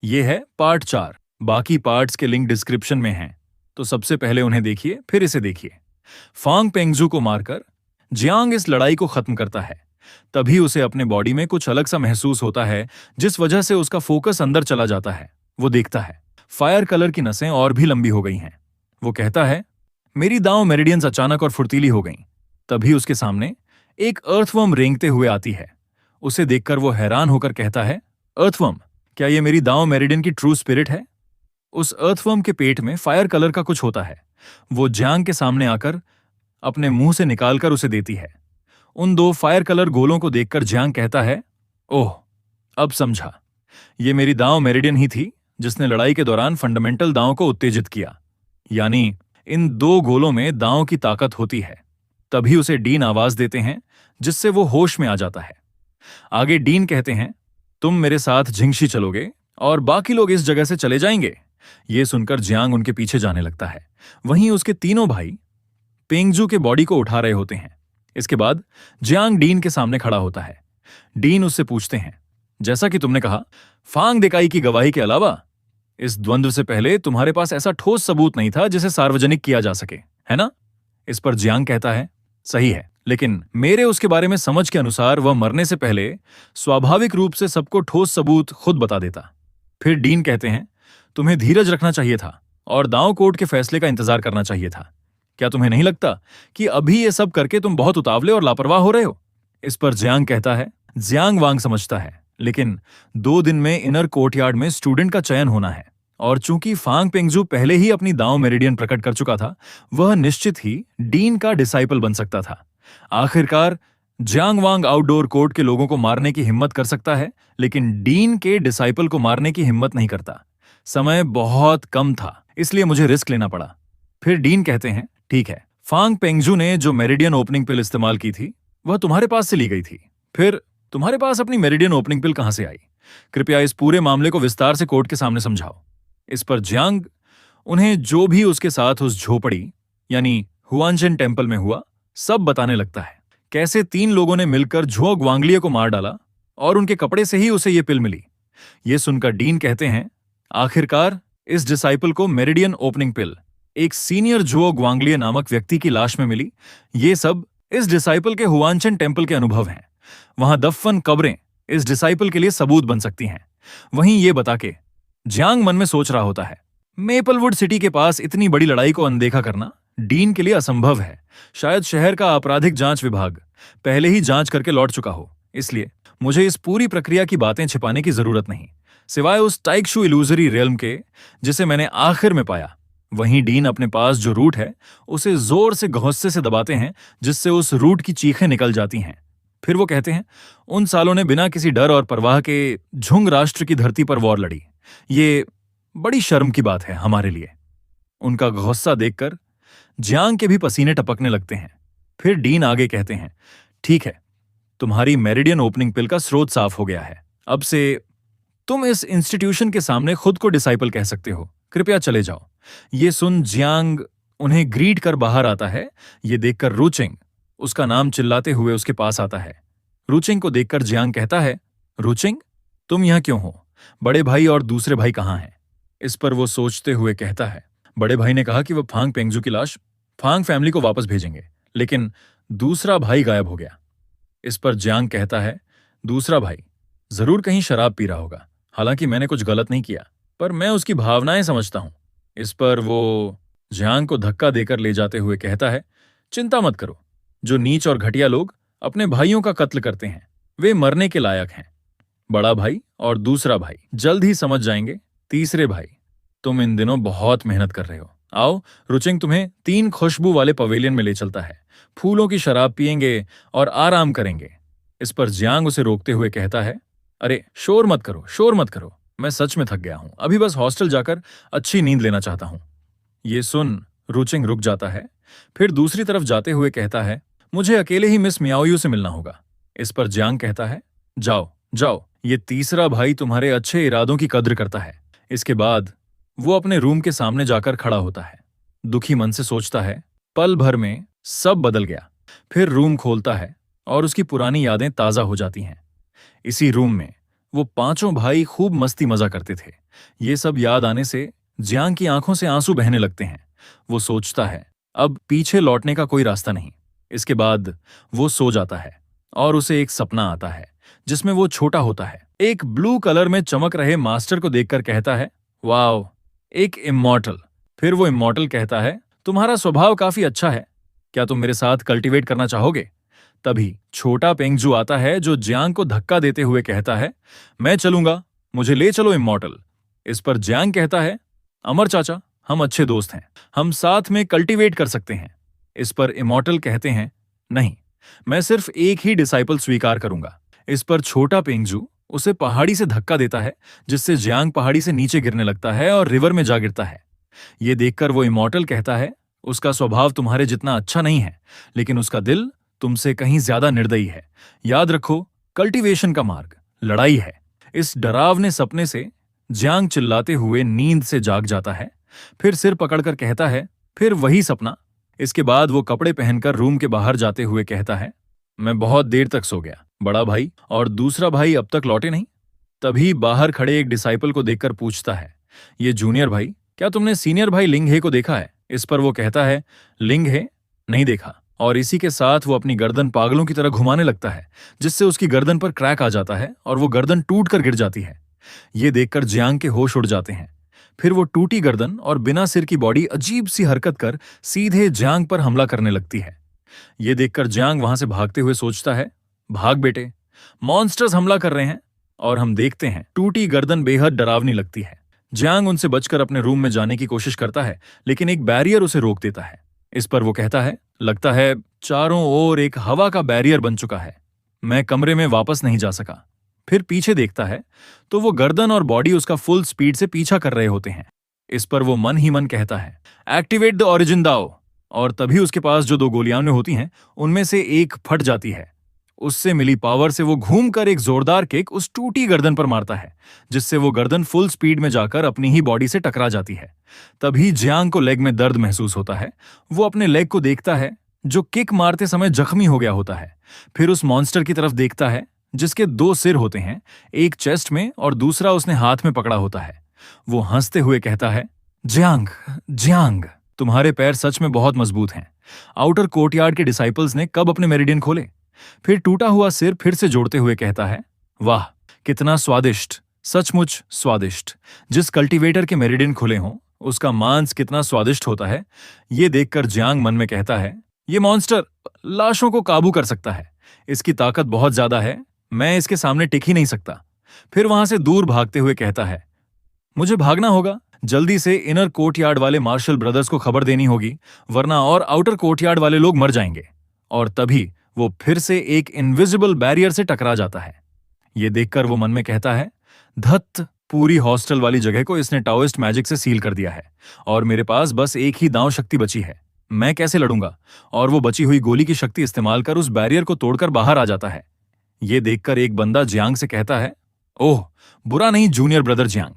ये है पार्ट 4। बाकी पार्ट्स के लिंक डिस्क्रिप्शन में हैं, तो सबसे पहले उन्हें देखिए, फिर इसे देखिए। फांग पेंगजू को मारकर जियांग इस लड़ाई को खत्म करता है। तभी उसे अपने बॉडी में कुछ अलग सा महसूस होता है, जिस वजह से उसका फोकस अंदर चला जाता है। वो देखता है फायर कलर की नसें और भी लंबी हो गई हैं। वो कहता है, मेरी दांव मेरिडियंस अचानक और फुर्तीली हो गईं। तभी उसके सामने एक अर्थवर्म रेंगते हुए आती है। उसे देखकर वो हैरान होकर कहता है, अर्थवर्म, क्या ये मेरी दांव मेरिडियन की ट्रू स्पिरिट है? उस अर्थवर्म के पेट में फायर कलर का कुछ होता है। वो जियांग के सामने आकर अपने मुंह से निकालकर उसे देती है। उन दो फायर कलर गोलों को देखकर जियांग कहता है, ओह, अब समझा। ये मेरी दांव मेरिडियन ही थी जिसने लड़ाई के दौरान फंडामेंटल दांव को उत्तेजित किया। यानी इन दो गोलों में दांव की ताकत होती है। तभी उसे डीन आवाज देते हैं, जिससे वो होश में आ जाता है। आगे डीन कहते हैं, तुम मेरे साथ झिंगशी चलोगे और बाकी लोग इस जगह से चले जाएंगे। ये सुनकर जियांग उनके पीछे जाने लगता है। वहीं उसके तीनों भाई पेंगजू के बॉडी को उठा रहे होते हैं। इसके बाद जियांग डीन के सामने खड़ा होता है। डीन उससे पूछते हैं, जैसा कि तुमने कहा, फांग देकाई की गवाही के अलावा इस द्वंद्व से पहले तुम्हारे पास ऐसा ठोस सबूत नहीं था जिसे सार्वजनिक किया जा सके, है ना? इस पर जियांग कहता है, सही है, लेकिन मेरे उसके बारे में समझ के अनुसार वह मरने से पहले स्वाभाविक रूप से सबको ठोस सबूत खुद बता देता। फिर डीन कहते हैं, तुम्हें धीरज रखना चाहिए था और दांव कोर्ट के फैसले का इंतजार करना चाहिए था। क्या तुम्हें नहीं लगता कि अभी ये सब करके तुम बहुत उतावले और लापरवाह हो रहे हो? इस पर जियांग कहता है, जियांग वांग समझता है, लेकिन 2 दिन में इनर कोर्टयार्ड में स्टूडेंट का चयन होना है, और चूंकि फांग पेंगजू पहले ही अपनी दांव मेरिडियन प्रकट कर चुका था, वह निश्चित ही डीन का डिसाइपल बन सकता था। आखिरकार जियांग वांग आउटडोर कोर्ट के लोगों को मारने की हिम्मत कर सकता है, लेकिन डीन के डिसाइपल को मारने की हिम्मत नहीं करता। समय बहुत कम था, इसलिए मुझे रिस्क लेना पड़ा। फिर डीन कहते हैं, ठीक है, फांग पेंगजू ने जो मेरिडियन ओपनिंग पिल इस्तेमाल की थी वह तुम्हारे पास से ली गई थी। फिर तुम्हारे पास अपनी मेरिडियन ओपनिंग पिल कहां से आई? कृपया इस पूरे मामले को विस्तार से कोर्ट के सामने समझाओ। इस पर जियांग उन्हें जो भी उसके साथ उस झोपड़ी यानी हुआनचेन टेम्पल में हुआ सब बताने लगता है। कैसे 3 लोगों ने मिलकर झुओ ग्वांगलिये को मार डाला और उनके कपड़े से ही उसे ये पिल मिली। ये सुनकर डीन कहते हैं, आखिरकार इस डिसाइपल को मेरिडियन ओपनिंग पिल एक सीनियर झुओ ग्वांगलिये नामक व्यक्ति की लाश में मिली। ये सब इस डिसाइपल के हुआनचेन टेम्पल के अनुभव हैं। वहां दफन कब्रें इस डिसाइपल के लिए सबूत बन सकती हैं। वहीं ये बता के जियांग मन में सोच रहा होता है, मेपलवुड सिटी के पास इतनी बड़ी लड़ाई को अनदेखा करना डीन के लिए असंभव है। शायद शहर का आपराधिक जांच विभाग पहले ही जांच करके लौट चुका हो, इसलिए मुझे इस पूरी प्रक्रिया की बातें छिपाने की जरूरत नहीं, सिवाय उस टाइक्शू इल्यूजरी रियल्म के जिसे मैंने आखिर में पाया। वहीं डीन अपने पास जो रूट है उसे जोर से घोंसे से दबाते हैं, जिससे उस रूट की चीखें निकल जाती हैं। फिर वो कहते हैं, उन सालों ने बिना किसी डर और परवाह के झुंग राष्ट्र की धरती पर वॉर लड़ी। ये बड़ी शर्म की बात है हमारे लिए। उनका गुस्सा देखकर जियांग के भी पसीने टपकने लगते हैं। फिर डीन आगे कहते हैं, ठीक है, तुम्हारी मेरिडियन ओपनिंग पिल का स्रोत साफ हो गया है। अब से तुम इस इंस्टीट्यूशन के सामने खुद को डिसाइपल कह सकते हो। कृपया चले जाओ। ये सुन जियांग उन्हें ग्रीट कर बाहर आता है। ये देखकर रूचिंग उसका नाम चिल्लाते हुए उसके पास आता है। रूचिंग को देखकर जियांग कहता है, रूचिंग, तुम यहां क्यों हो? बड़े भाई और दूसरे भाई कहां हैं? इस पर वो सोचते हुए कहता है, बड़े भाई ने कहा कि वह फांग पेंगजू की लाश फांग फैमिली को वापस भेजेंगे, लेकिन दूसरा भाई गायब हो गया। इस पर जियांग कहता है, दूसरा भाई जरूर कहीं शराब पी रहा होगा। हालांकि मैंने कुछ गलत नहीं किया, पर मैं उसकी भावनाएं समझता हूं। इस पर वो जियांग को धक्का देकर ले जाते हुए कहता है, चिंता मत करो, जो नीच और घटिया लोग अपने भाइयों का कत्ल करते हैं वे मरने के लायक हैं। बड़ा भाई और दूसरा भाई जल्द ही समझ जाएंगे। तीसरे भाई, तुम इन दिनों बहुत मेहनत कर रहे हो। आओ, रुचिंग तुम्हें 3 खुशबू वाले पवेलियन में ले चलता है। फूलों की शराब पिएंगे और आराम करेंगे। इस पर जियांग उसे रोकते हुए कहता है, अरे शोर मत करो, शोर मत करो, मैं सच में थक गया हूं। अभी बस हॉस्टल जाकर अच्छी नींद लेना चाहता हूं। ये सुन रुचिंग रुक जाता है। फिर दूसरी तरफ जाते हुए कहता है, मुझे अकेले ही मिस मियाओयू से मिलना होगा। इस पर जियांग कहता है, जाओ जाओ, ये तीसरा भाई तुम्हारे अच्छे इरादों की कद्र करता है। इसके बाद वो अपने रूम के सामने जाकर खड़ा होता है। दुखी मन से सोचता है, पल भर में सब बदल गया। फिर रूम खोलता है और उसकी पुरानी यादें ताजा हो जाती हैं। इसी रूम में वो पांचों भाई खूब मस्ती मजा करते थे। ये सब याद आने से जियांग की आंखों से आंसू बहने लगते हैं। वो सोचता है अब पीछे लौटने का कोई रास्ता नहीं। इसके बाद वो सो जाता है और उसे एक सपना आता है जिसमें वो छोटा होता है, एक ब्लू कलर में चमक रहे मास्टर को देखकर कहता है, वाओ, एक इमॉर्टल। फिर वो इमॉर्टल कहता है, तुम्हारा स्वभाव काफी अच्छा है, क्या तुम मेरे साथ कल्टीवेट करना चाहोगे? तभी छोटा पेंगजू आता है जो जियांग को धक्का देते हुए कहता है, मैं चलूंगा, मुझे ले चलो इमॉर्टल। इस पर जियांग कहता है, अमर चाचा, हम अच्छे दोस्त हैं, हम साथ में कल्टीवेट कर सकते हैं। इस पर इमॉर्टल कहते हैं, नहीं, मैं सिर्फ एक ही डिसाइपल स्वीकार करूंगा। इस पर छोटा पेंगजू उसे पहाड़ी से धक्का देता है जिससे जियांग पहाड़ी से नीचे गिरने लगता है और रिवर में जा गिरता है। ये देखकर वो इमॉर्टल कहता है, उसका स्वभाव तुम्हारे जितना अच्छा नहीं है, लेकिन उसका दिल तुमसे कहीं ज्यादा निर्दयी है। याद रखो, कल्टीवेशन का मार्ग लड़ाई है। इस डरावने सपने से जियांग चिल्लाते हुए नींद से जाग जाता है, फिर सिर पकड़कर कहता है, फिर वही सपना। इसके बाद वो कपड़े पहनकर रूम के बाहर जाते हुए कहता है, मैं बहुत देर तक सो गया, बड़ा भाई और दूसरा भाई अब तक लौटे नहीं। तभी बाहर खड़े एक डिसाइपल को देखकर पूछता है, ये जूनियर भाई, क्या तुमने सीनियर भाई लिंगहे को देखा है? इस पर वो कहता है, लिंगहे? नहीं देखा। और इसी के साथ वो अपनी गर्दन पागलों की तरह घुमाने लगता है जिससे उसकी गर्दन पर क्रैक आ जाता है और वो गर्दन टूट कर गिर जाती है। ये देखकर जियांग के होश उड़ जाते हैं। फिर वो टूटी गर्दन और बिना सिर की बॉडी अजीब सी हरकत कर सीधे जियांग पर हमला करने लगती है। ये देखकर जियांग वहां से भागते हुए सोचता है, भाग बेटे, मॉन्स्टर्स हमला कर रहे हैं। और हम देखते हैं टूटी गर्दन बेहद डरावनी लगती है। जियांग उनसे बचकर अपने रूम में जाने की कोशिश करता है, लेकिन एक बैरियर उसे रोक देता है। इस पर वो कहता है, लगता है चारों ओर एक हवा का बैरियर बन चुका है, मैं कमरे में वापस नहीं जा सका। फिर पीछे देखता है तो वो गर्दन और बॉडी उसका फुल स्पीड से पीछा कर रहे होते हैं। इस पर वो मन ही मन कहता है, एक्टिवेट द ओरिजिन दाओ। और तभी उसके पास जो दो गोलियां होती हैं उनमें से एक फट जाती है। उससे मिली पावर से वो घूमकर एक जोरदार किक उस टूटी गर्दन पर मारता है जिससे वो गर्दन फुल स्पीड में जाकर अपनी ही बॉडी से टकरा जाती है। तभी जियांग को लेग में दर्द महसूस होता है। वो अपने लेग को देखता है जो किक मारते समय जख्मी हो गया होता है। फिर उस मॉन्स्टर की तरफ देखता है जिसके दो सिर होते हैं, एक चेस्ट में और दूसरा उसने हाथ में पकड़ा होता है। वो हंसते हुए कहता है, जियांग, जियांग, तुम्हारे पैर सच में बहुत मजबूत हैं। आउटर कोर्टयार्ड के डिसाइपल्स ने कब अपने मेरिडियन खोले? फिर टूटा हुआ सिर फिर से जोड़ते हुए कहता है, वाह, कितना स्वादिष्ट, सचमुच स्वादिष्ट। जिस कल्टीवेटर के मेरिडियन खुले हों उसका मांस कितना स्वादिष्ट होता है। ये देखकर जियांग मन में कहता है, ये मॉन्स्टर लाशों को काबू कर सकता है, इसकी ताकत बहुत ज्यादा है, मैं इसके सामने टिक ही नहीं सकता। फिर वहां से दूर भागते हुए कहता है, मुझे भागना होगा, जल्दी से इनर कोर्टयार्ड वाले मार्शल ब्रदर्स को खबर देनी होगी, वरना और आउटर कोर्टयार्ड वाले लोग मर जाएंगे। और तभी वो फिर से एक इनविजिबल बैरियर से टकरा जाता है। ये देखकर वो मन में कहता है, धत, पूरी हॉस्टल वाली जगह को इसने टाओइस्ट मैजिक से सील कर दिया है और मेरे पास बस एक ही दांव शक्ति बची है, मैं कैसे लड़ूंगा? और वो बची हुई गोली की शक्ति इस्तेमाल कर उस बैरियर को तोड़कर बाहर आ जाता है। ये देखकर एक बंदा जियांग से कहता है, ओह, बुरा नहीं जूनियर ब्रदर जियांग,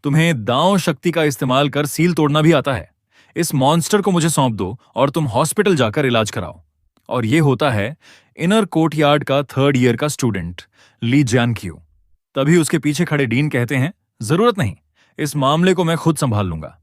तुम्हें दांव शक्ति का इस्तेमाल कर सील तोड़ना भी आता है। इस मॉन्स्टर को मुझे सौंप दो और तुम हॉस्पिटल जाकर इलाज कराओ। और ये होता है इनर कोर्टयार्ड का 3rd ईयर का स्टूडेंट ली जियानक्यू। तभी उसके पीछे खड़े डीन कहते हैं, जरूरत नहीं, इस मामले को मैं खुद संभाल लूंगा।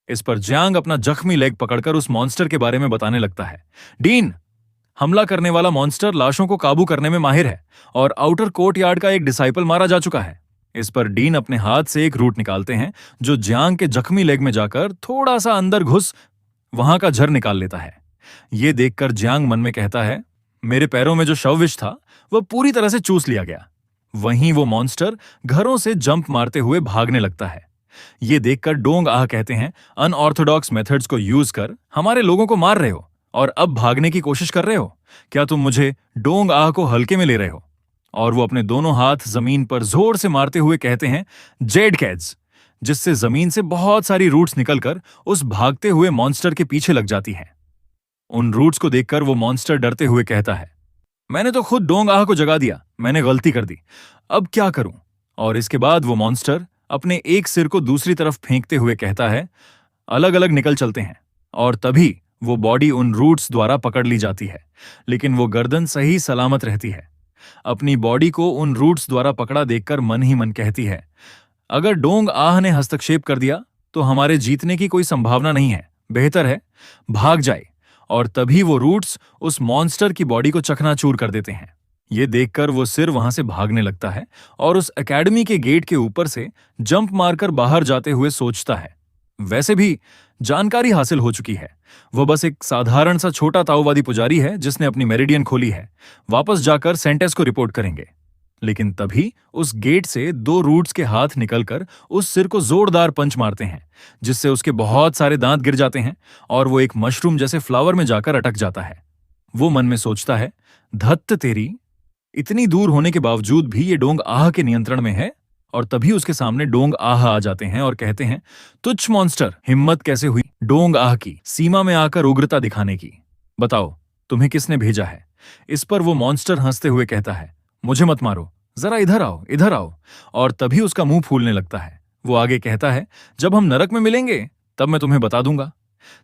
इस पर जियांग अपना जख्मी लेग पकड़कर उस मॉन्स्टर के बारे में बताने लगता है। डीन, हमला करने वाला मॉन्स्टर लाशों को काबू करने में माहिर है और आउटर कोर्टयार्ड का एक डिसाइपल मारा जा चुका है। इस पर डीन अपने हाथ से एक रूट निकालते हैं जो जियांग के जख्मी लेग में जाकर थोड़ा सा अंदर घुस वहां का जर निकाल लेता है। ये देखकर जियांग मन में कहता है, मेरे पैरों में जो शवविष था वह पूरी तरह से चूस लिया गया। वहीं वो मॉन्स्टर घरों से जंप मारते हुए भागने लगता है। ये देखकर डोंग आह कहते हैं, अनऑर्थोडॉक्स मेथड्स को यूज कर हमारे लोगों को मार रहे हो और अब भागने की कोशिश कर रहे हो, क्या तुम मुझे डोंग आह को हल्के में ले रहे हो? और वो अपने दोनों हाथ जमीन पर जोर से मारते हुए कहते हैं, जेड कैड्स, जिससे जमीन से बहुत सारी रूट्स निकलकर उस भागते हुए मॉन्स्टर के पीछे लग जाती हैं। उन रूट्स को देखकर वो मॉन्स्टर डरते हुए कहता है, मैंने तो खुद डोंग आह को जगा दिया, मैंने गलती कर दी, अब क्या करूं? और इसके बाद वो मॉन्स्टर अपने एक सिर को दूसरी तरफ फेंकते हुए कहता है, अलग अलग निकल चलते हैं। और तभी वो बॉडी उन रूट्स द्वारा पकड़ ली जाती है, लेकिन वो गर्दन सही सलामत रहती है। अपनी बॉडी को उन रूट्स द्वारा पकड़ा देखकर मन ही मन कहती है, अगर डोंग आह ने हस्तक्षेप कर दिया तो हमारे जीतने की कोई संभावना नहीं है, बेहतर है भाग जाए। और तभी वो रूट्स उस मॉन्स्टर की बॉडी को चकनाचूर कर देते हैं। ये देखकर वो सिर वहां से भागने लगता है और उस एकेडमी के गेट के ऊपर से जंप मारकर बाहर जाते हुए सोचता है, वैसे भी जानकारी हासिल हो चुकी है, वो बस एक साधारण सा छोटा ताओवादी पुजारी है जिसने अपनी मेरिडियन खोली है, वापस जाकर सेंटेस को रिपोर्ट करेंगे। लेकिन तभी उस गेट से 2 रूट्स के हाथ निकलकर उस सिर को जोरदार पंच मारते हैं, जिससे उसके बहुत सारे दांत गिर जाते हैं और वो एक मशरूम जैसे फ्लावर में जाकर अटक जाता है। वो मन में सोचता है, धत्त तेरी, इतनी दूर होने के बावजूद भी ये डोंग आह के नियंत्रण में है। और तभी उसके सामने डोंग आह आ जाते हैं और कहते हैं, तुच्छ मॉन्स्टर, हिम्मत कैसे हुई डोंग आह की सीमा में आकर उग्रता दिखाने की? बताओ तुम्हें किसने भेजा है? इस पर वो मॉन्स्टर हंसते हुए कहता है, मुझे मत मारो, जरा इधर आओ, इधर आओ। और तभी उसका मुंह फूलने लगता है। वो आगे कहता है, जब हम नरक में मिलेंगे तब मैं तुम्हें बता दूंगा।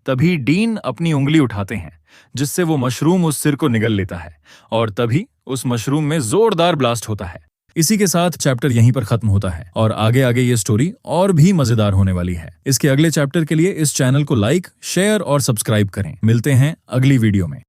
तभी डीन अपनी उंगली उठाते हैं, जिससे वो मशरूम उस सिर को निगल लेता है और तभी उस मशरूम में जोरदार ब्लास्ट होता है। इसी के साथ चैप्टर यहीं पर खत्म होता है और आगे आगे ये स्टोरी और भी मजेदार होने वाली है। इसके अगले चैप्टर के लिए इस चैनल को लाइक, शेयर और सब्सक्राइब करें। मिलते हैं अगली वीडियो में।